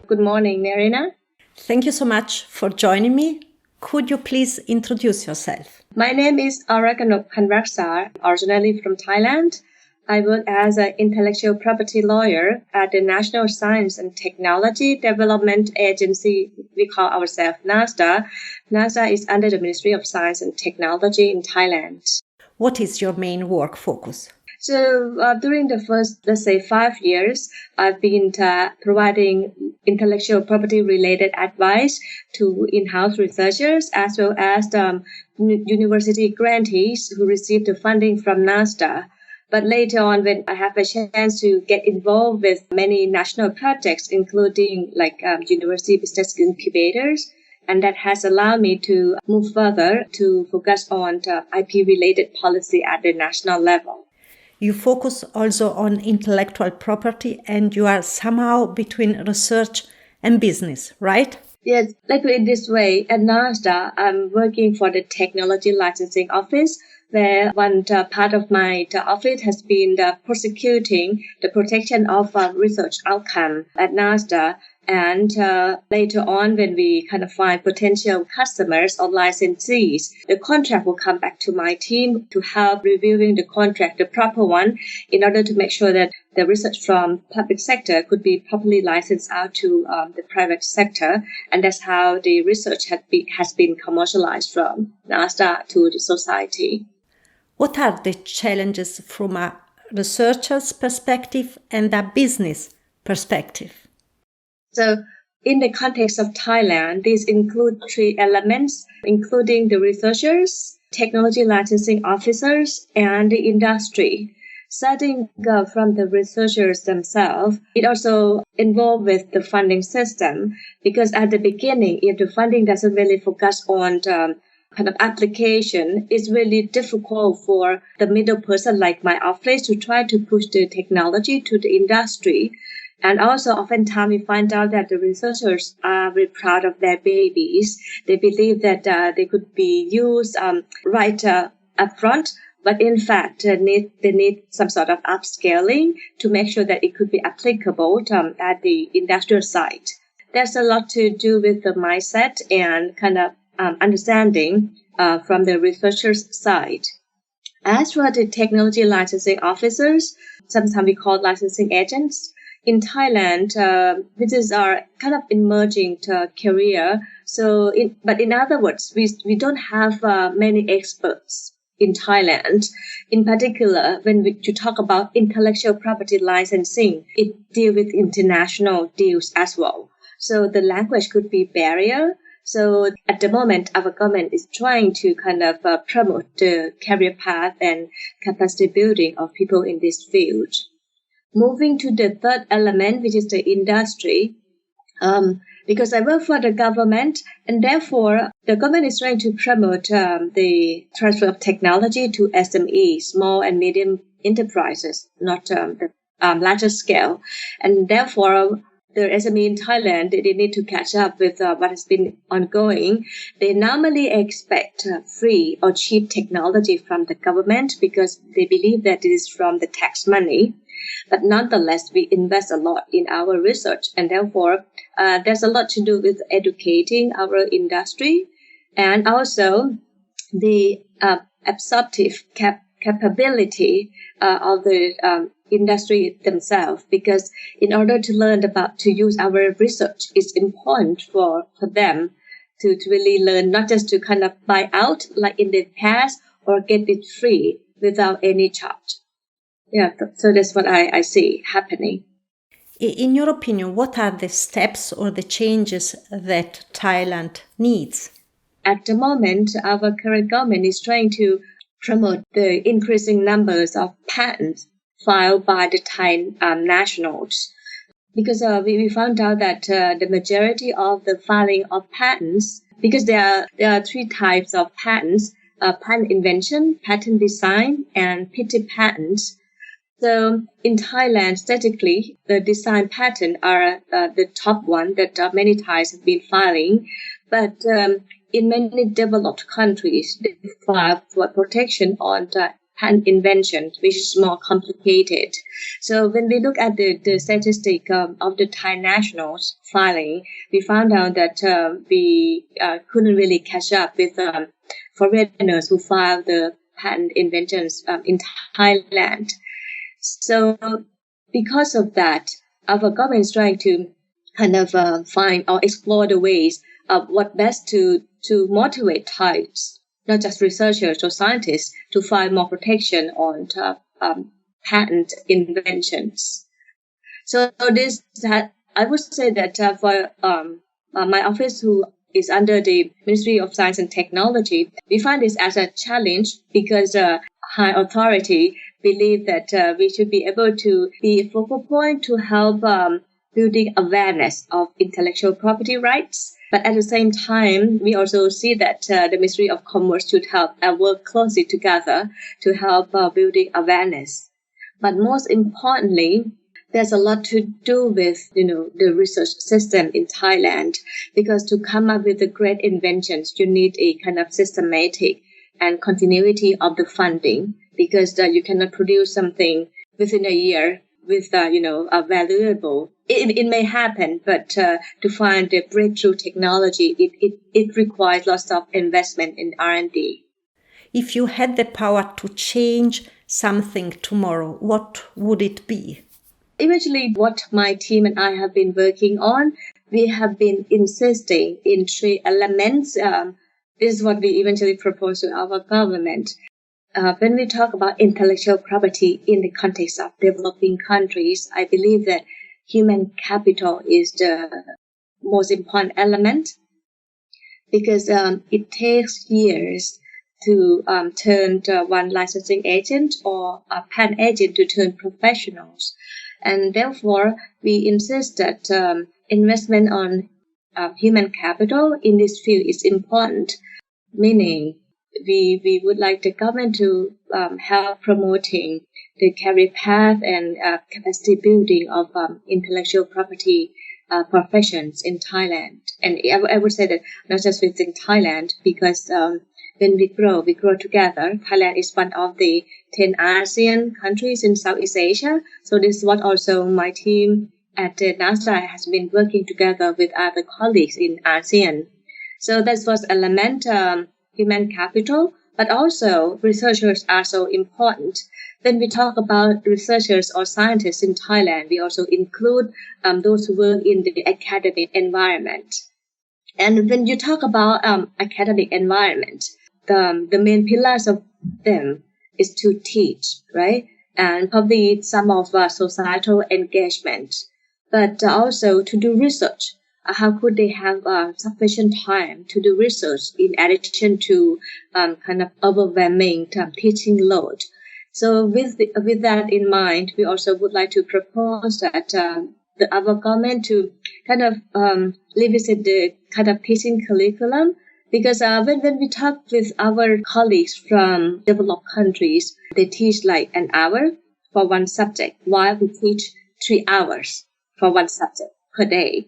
Good morning, Marina. Thank you so much for joining me. Could you please introduce yourself? My name is Orakanoke Phanraksa, originally from Thailand. I work as an intellectual property lawyer at the National Science and Technology Development Agency. We call ourselves NASDA. NASDA is under the Ministry of Science and Technology in Thailand. What is your main work focus? So during the first, let's say, 5 years, I've been providing intellectual property related advice to in-house researchers as well as university grantees who receive the funding from NASDA. But later on, when I have a chance to get involved with many national projects, including university business incubators, and that has allowed me to move further to focus on IP-related policy at the national level. You focus also on intellectual property and you are somehow between research and business, right? Yes, let's put it this way. At NASDA, I'm working for the Technology Licensing Office, where one part of my office has been prosecuting the protection of research outcome at NASDA. And later on, when we kind of find potential customers or licensees, the contract will come back to my team to help reviewing the contract, the proper one, in order to make sure that the research from public sector could be properly licensed out to the private sector. And that's how the research has been commercialized from NASDA to the society. What are the challenges from a researcher's perspective and a business perspective? So in the context of Thailand, these include 3 elements, including the researchers, technology licensing officers, and the industry. Starting from the researchers themselves, it also involved with the funding system, because at the beginning, if the funding doesn't really focus on kind of application, it's really difficult for the middle person like my office to try to push the technology to the industry. And also, oftentimes, we find out that the researchers are very proud of their babies. They believe that they could be used right upfront, but in fact, they need some sort of upscaling to make sure that it could be applicable at the industrial site. There's a lot to do with the mindset and kind of understanding from the researchers' side. As for the technology licensing officers, sometimes we call licensing agents, in Thailand, this is our kind of emerging career. But in other words, we don't have many experts in Thailand. In particular, when you talk about intellectual property licensing, it deals with international deals as well. So the language could be barrier. So at the moment, our government is trying to kind of promote the career path and capacity building of people in this field. Moving to the third element, which is the industry, because I work for the government, and therefore the government is trying to promote the transfer of technology to SME, small and medium enterprises, not the larger scale. And therefore, the SME in Thailand, they need to catch up with what has been ongoing. They normally expect free or cheap technology from the government because they believe that it is from the tax money. But nonetheless, we invest a lot in our research, and therefore there's a lot to do with educating our industry and also the absorptive capability of the industry themselves. Because in order to learn to use our research, it's important for them to really learn, not just to kind of buy out like in the past or get it free without any charge. Yeah, so that's what I see happening. In your opinion, what are the steps or the changes that Thailand needs? At the moment, our current government is trying to promote the increasing numbers of patents filed by the Thai nationals. Because we found out that the majority of the filing of patents, because there are 3 types of patents, patent invention, patent design, and petty patents. So in Thailand, statically, the design patent are the top one that many Thais have been filing. But in many developed countries, they file for protection on the patent inventions, which is more complicated. So when we look at the statistic of the Thai nationals filing, we found out that we couldn't really catch up with foreigners who filed the patent inventions in Thailand. So because of that, our government is trying to kind of find or explore the ways of what best to motivate Thais, not just researchers or scientists, to find more protection on patent inventions. So this I would say that for my office, who is under the Ministry of Science and Technology, we find this as a challenge because high authority believe that we should be able to be a focal point to help building awareness of intellectual property rights. But at the same time, we also see that the Ministry of Commerce should help work closely together to help building awareness. But most importantly, there's a lot to do with, the research system in Thailand, because to come up with the great inventions, you need a kind of systematic and continuity of the funding, because you cannot produce something within a year with, a valuable. It may happen, but to find the breakthrough technology, it requires lots of investment in R&D. If you had the power to change something tomorrow, what would it be? Eventually, what my team and I have been working on, we have been insisting in 3 elements. This is what we eventually propose to our government. When we talk about intellectual property in the context of developing countries, I believe that human capital is the most important element, because it takes years to turn one licensing agent or a patent agent to turn professionals. And therefore, we insist that investment on human capital in this field is important, meaning we would like the government to help promoting the career path and capacity building of intellectual property professions in Thailand. And I would say that not just within Thailand, because when we grow together. Thailand is one of the 10 ASEAN countries in Southeast Asia. So this is what also my team at NASA has been working together with other colleagues in ASEAN. So that's first element, human capital, but also researchers are so important. When we talk about researchers or scientists in Thailand, we also include those who work in the academic environment. And when you talk about academic environment, the main pillars of them is to teach, right? And probably some of societal engagement, but also to do research. How could they have sufficient time to do research in addition to kind of overwhelming teaching load? So with that in mind, we also would like to propose that our government to kind of revisit the kind of teaching curriculum, because when we talk with our colleagues from developed countries, they teach like an hour for one subject, while we teach 3 hours for one subject per day.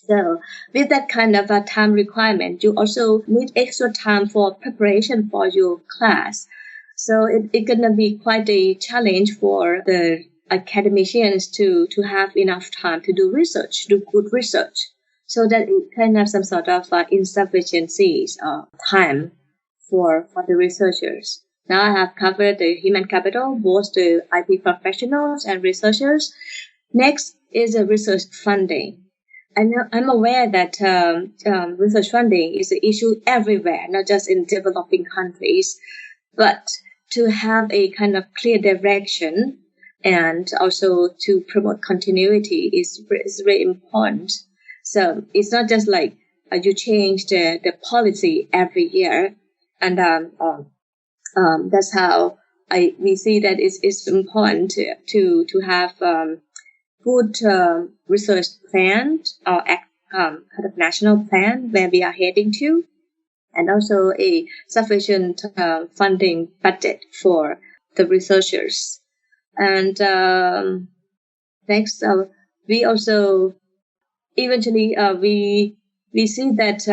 So with that kind of a time requirement, you also need extra time for preparation for your class. So it's going to be quite a challenge for the academicians to have enough time to do research, do good research, so that it can have some sort of insufficiencies of time for the researchers. Now I have covered the human capital, both the IP professionals and researchers. Next is the research funding. I'm aware that research funding is an issue everywhere, not just in developing countries, but to have a kind of clear direction and also to promote continuity is very important. So it's not just like you change the policy every year, and that's how we see that it's important to have good research plan or kind of national plan where we are heading to, and also a sufficient funding budget for the researchers. And next, we also eventually we see that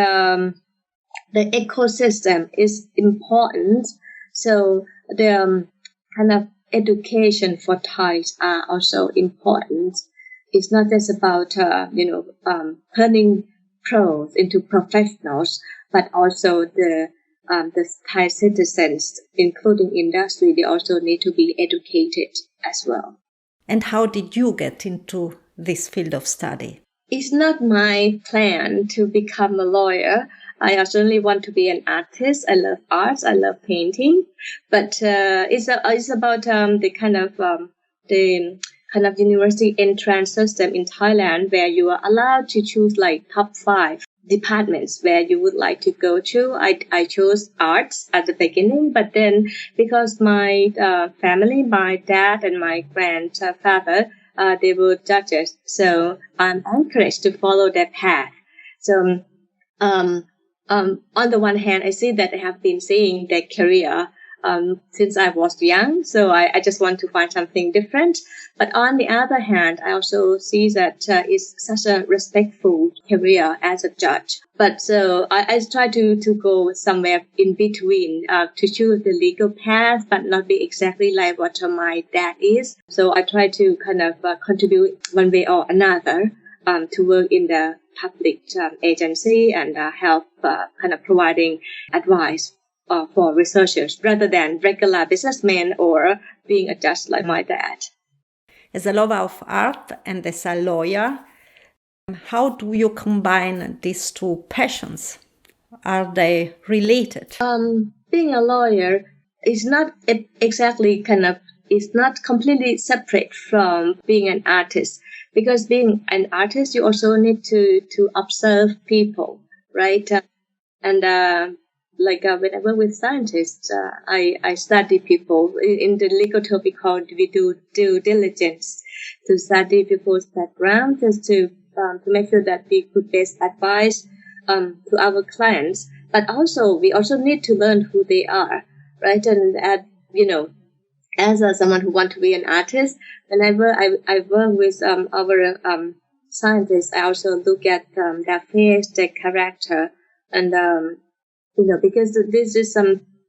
the ecosystem is important. So the kind of education for Thais are also important. It's not just about turning pros into professionals, but also the Thai citizens, including industry, they also need to be educated as well. And how did you get into this field of study? It's not my plan to become a lawyer. I certainly want to be an artist. I love arts. I love painting, but it's about the kind of university entrance system in Thailand where you are allowed to choose like top 5 departments where you would like to go to. I chose arts at the beginning, but then because my family, my dad and my grandfather, they were judges, so I'm encouraged to follow that path. So on the one hand, I see that they have been seeing their career since I was young, so I just want to find something different. But on the other hand, I also see that it's such a respectful career as a judge. But so I try to go somewhere in between to choose the legal path, but not be exactly like what my dad is. So I try to kind of contribute one way or another to work in the public agency and help kind of providing advice for researchers rather than regular businessmen or being a judge like my dad. As a lover of art and as a lawyer, how do you combine these two passions? Are they related? Being a lawyer is not exactly it's not completely separate from being an artist, because being an artist, you also need to observe people, right? When I work with scientists, I study people. In the legal term, we do due diligence to study people's background, just to make sure that we could best advise to our clients. But also, we also need to learn who they are, right? And as someone who wants to be an artist, whenever I work with our scientists, I also look at their face, their character, and because this is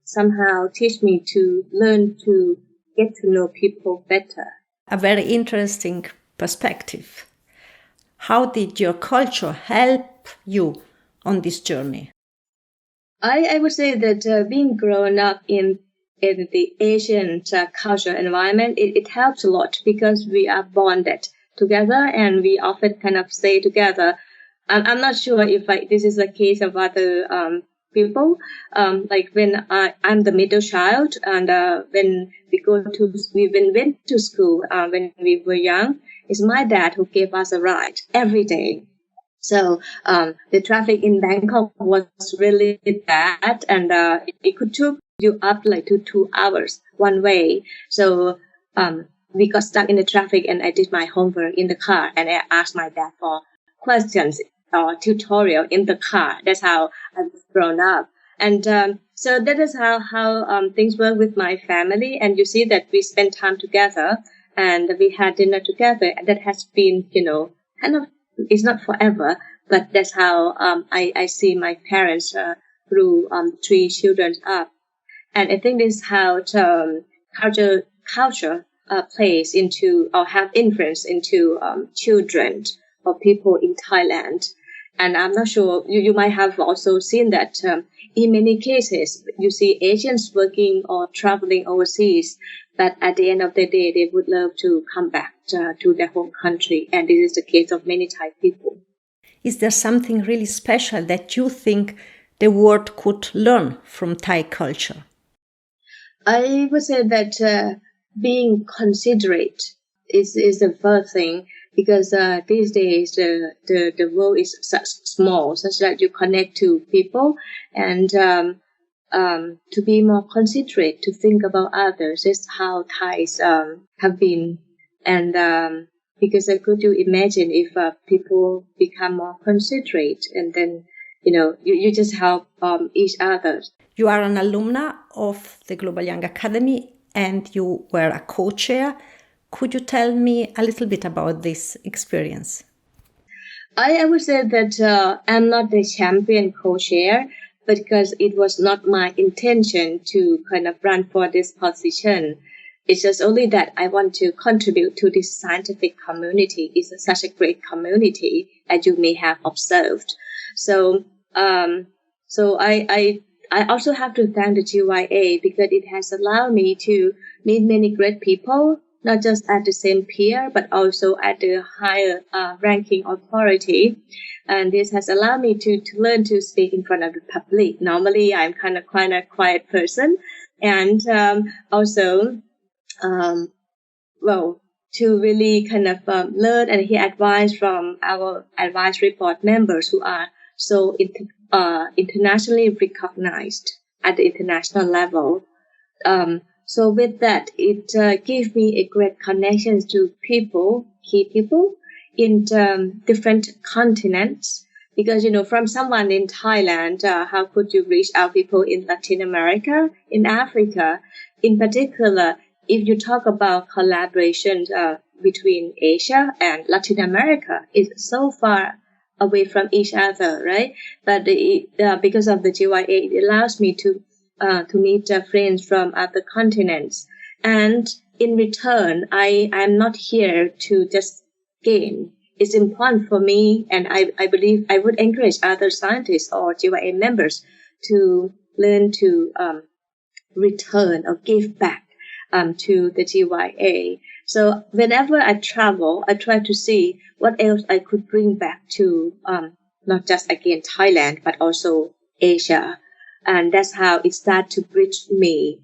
somehow teach me to learn to get to know people better. A very interesting perspective. How did your culture help you on this journey? I would say that being grown up in the Asian culture environment, it helps a lot because we are bonded together and we often kind of stay together. I'm not sure if this is a case of other people. Like when I'm the middle child, and when we went to school when we were young, it's my dad who gave us a ride every day. So the traffic in Bangkok was really bad, and it could took you up like to 2 hours one way. So we got stuck in the traffic, and I did my homework in the car, and I asked my dad for questions or tutorial in the car. That's how I was grown up. And so that is how things work with my family. And you see that we spend time together and we had dinner together. And that has been, kind of, it's not forever, but that's how I see my parents grew 3 children up. And I think this is how culture plays into or have influence into children or people in Thailand. And I'm not sure, you might have also seen that in many cases, you see Asians working or traveling overseas, but at the end of the day, they would love to come back to their home country. And this is the case of many Thai people. Is there something really special that you think the world could learn from Thai culture? I would say that being considerate is the first thing, because these days the world is such small, such that you connect to people, and to be more considerate, to think about others. Is how Thais have been, and because could you imagine if people become more considerate, and then you just help each other. You are an alumna of the Global Young Academy, and you were a co-chair. Could you tell me a little bit about this experience? I would say that I'm not the champion co-chair, because it was not my intention to kind of run for this position. It's just only that I want to contribute to this scientific community. It's such a great community, as you may have observed. So, I also have to thank the GYA because it has allowed me to meet many great people, not just at the same peer, but also at the higher ranking authority. And this has allowed me to learn to speak in front of the public. Normally, I'm kind of quite a quiet person. And also, to really kind of learn and hear advice from our advisory board members who are so internationally recognized at the international level. So with that, it gave me a great connection to key people in different continents. Because, from someone in Thailand, how could you reach out people in Latin America, in Africa? In particular, if you talk about collaborations between Asia and Latin America, it's so far away from each other, right? But because of the GYA, it allows me to meet friends from other continents. And in return, I am not here to just gain. It's important for me, and I believe I would encourage other scientists or GYA members to learn to return or give back to the GYA. So whenever I travel, I try to see what else I could bring back to not just again Thailand, but also Asia. And that's how it started to bridge me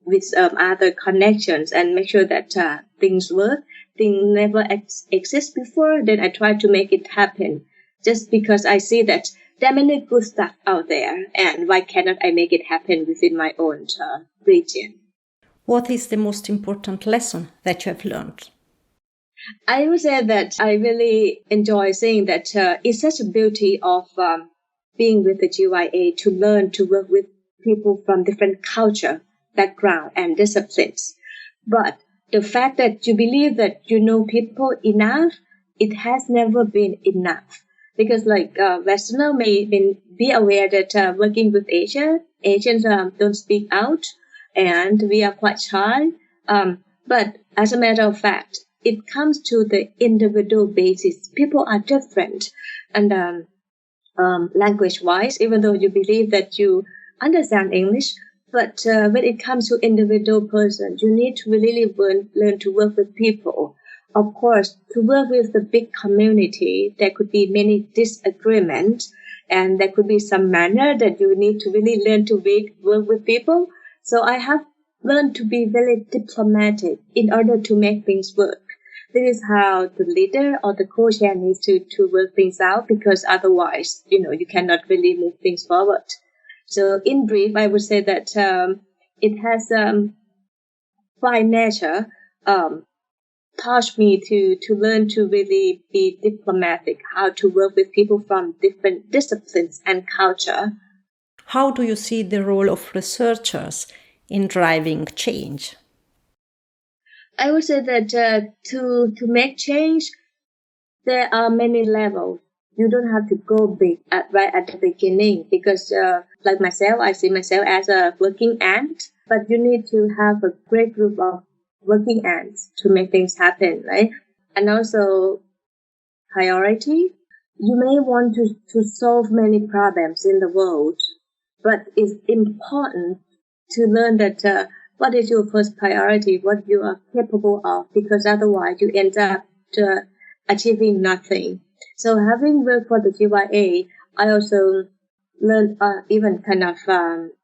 with other connections and make sure that things work. Things never exist before, then I try to make it happen. Just because I see that there are many good stuff out there, and why cannot I make it happen within my own region? What is the most important lesson that you have learned? I would say that I really enjoy seeing that it's such a beauty of being with the GYA to learn to work with people from different culture, background, and disciplines. But the fact that you believe that you know people enough, it has never been enough. Because Westerner may be aware that working with Asians don't speak out, and we are quite shy. But as a matter of fact, it comes to the individual basis. People are different, and language-wise, even though you believe that you understand English, but when it comes to individual person, you need to really learn to work with people. Of course, to work with the big community, there could be many disagreements, and there could be some manner that you need to really learn to work with people. So I have learned to be very diplomatic in order to make things work. This is how the leader or the co-chair needs to work things out, because otherwise, you cannot really move things forward. So in brief, I would say that it has, by nature, taught me to learn to really be diplomatic, how to work with people from different disciplines and culture. How do you see the role of researchers in driving change? I would say that to make change, there are many levels. You don't have to go big right at the beginning, because like myself, I see myself as a working ant, but you need to have a great group of working ants to make things happen, right? And also priority. You may want to solve many problems in the world, but it's important to learn that what is your first priority, what you are capable of, because otherwise you end up achieving nothing. So having worked for the GYA, I also learned even kind of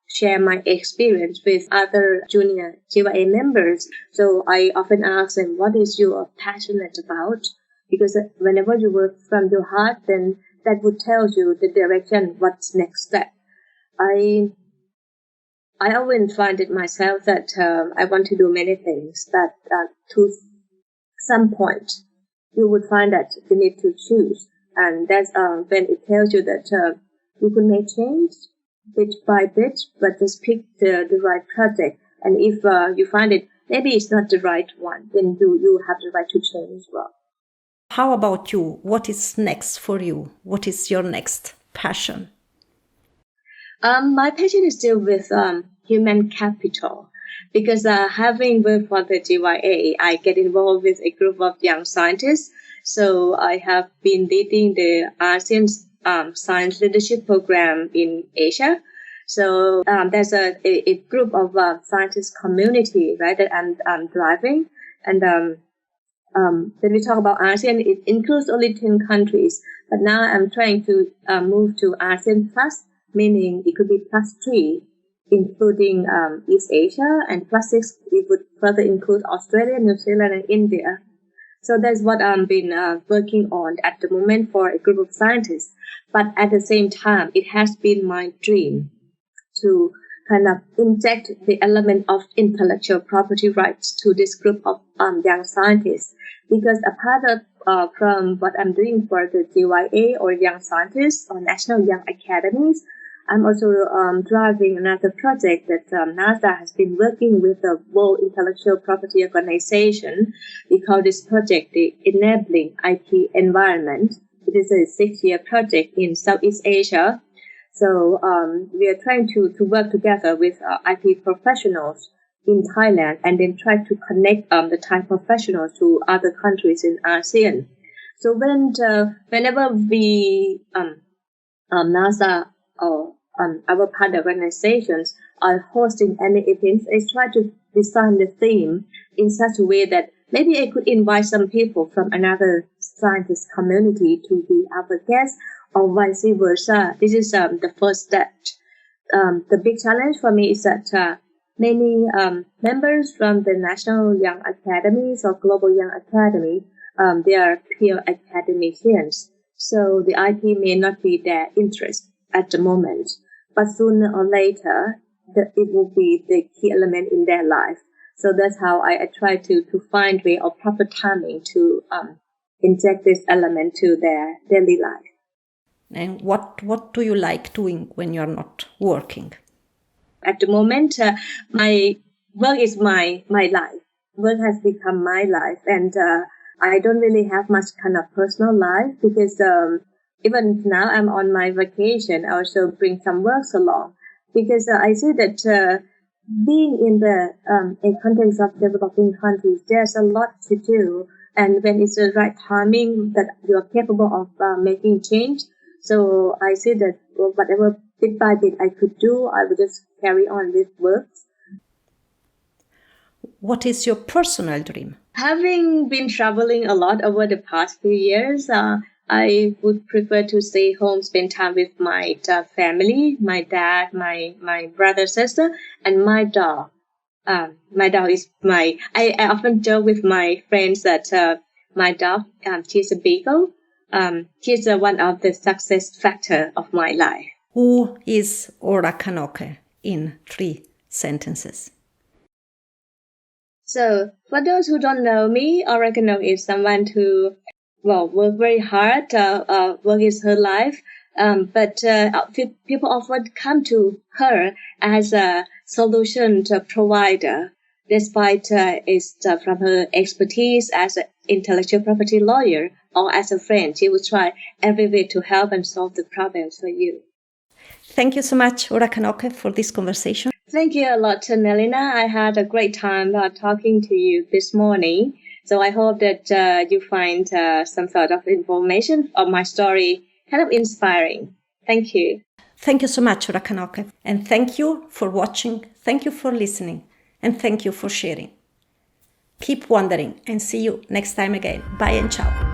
share my experience with other junior GYA members. So I often ask them, what is you passionate about? Because whenever you work from your heart, then that would tell you the direction, what's next step. I often find it myself that I want to do many things, but to some point, you would find that you need to choose. And that's when it tells you that you could make change bit by bit, but just pick the right project. And if you find it, maybe it's not the right one, then you have the right to change as well. How about you? What is next for you? What is your next passion? My passion is still with human capital because having worked for the GYA, I get involved with a group of young scientists. So I have been leading the ASEAN Science Leadership Program in Asia. So there's a group of scientist community, right, that I'm driving. And when we talk about ASEAN, it includes only 10 countries. But now I'm trying to move to ASEAN Plus, meaning it could be plus 3, including East Asia, and plus 6, it would further include Australia, New Zealand, and India. So that's what I've been working on at the moment for a group of scientists. But at the same time, it has been my dream to kind of inject the element of intellectual property rights to this group of young scientists. Because apart from what I'm doing for the GYA or Young Scientists or National Young Academies, I'm also driving another project that NASA has been working with the World Intellectual Property Organization. We call this project the Enabling IP Environment. It is a 6-year project in Southeast Asia. So we are trying to work together with IP professionals in Thailand and then try to connect the Thai professionals to other countries in ASEAN. So whenever we NASA or our partner organizations are hosting any events, I try to design the theme in such a way that maybe I could invite some people from another scientist community to be our guests, or vice versa. This is the first step. The big challenge for me is that many members from the National Young Academies or Global Young Academy, they are peer academicians. So the IP may not be their interest at the moment, but sooner or later, it will be the key element in their life. So that's how I try to find way of proper timing to inject this element to their daily life. And what do you like doing when you're not working? At the moment, my work is my life. Work has become my life, and I don't really have much kind of personal life because even now I'm on my vacation. I also bring some works along because I see that being in the a context of developing countries, there's a lot to do, and when it's the right timing that you are capable of making change. So I see that whatever bit by bit I could do, I would just carry on with work. What is your personal dream? Having been traveling a lot over the past few years, I would prefer to stay home, spend time with my family, my dad, my brother, sister, and my dog. My dog is I often joke with my friends that my dog, she's a beagle. She's one of the success factor of my life. Who is Orakanoke in 3 sentences? So, for those who don't know me, Orakanoke is someone who, work very hard, work is her life, but people often come to her as a solution provider, despite it's from her expertise as an intellectual property lawyer or as a friend. She will try every way to help and solve the problems for you. Thank you so much, Orakanoke, for this conversation. Thank you a lot, Nelina. I had a great time talking to you this morning. So I hope that you find some sort of information of my story kind of inspiring. Thank you. Thank you so much, Orakanoke. And thank you for watching. Thank you for listening. And thank you for sharing. Keep wondering and see you next time again. Bye and ciao.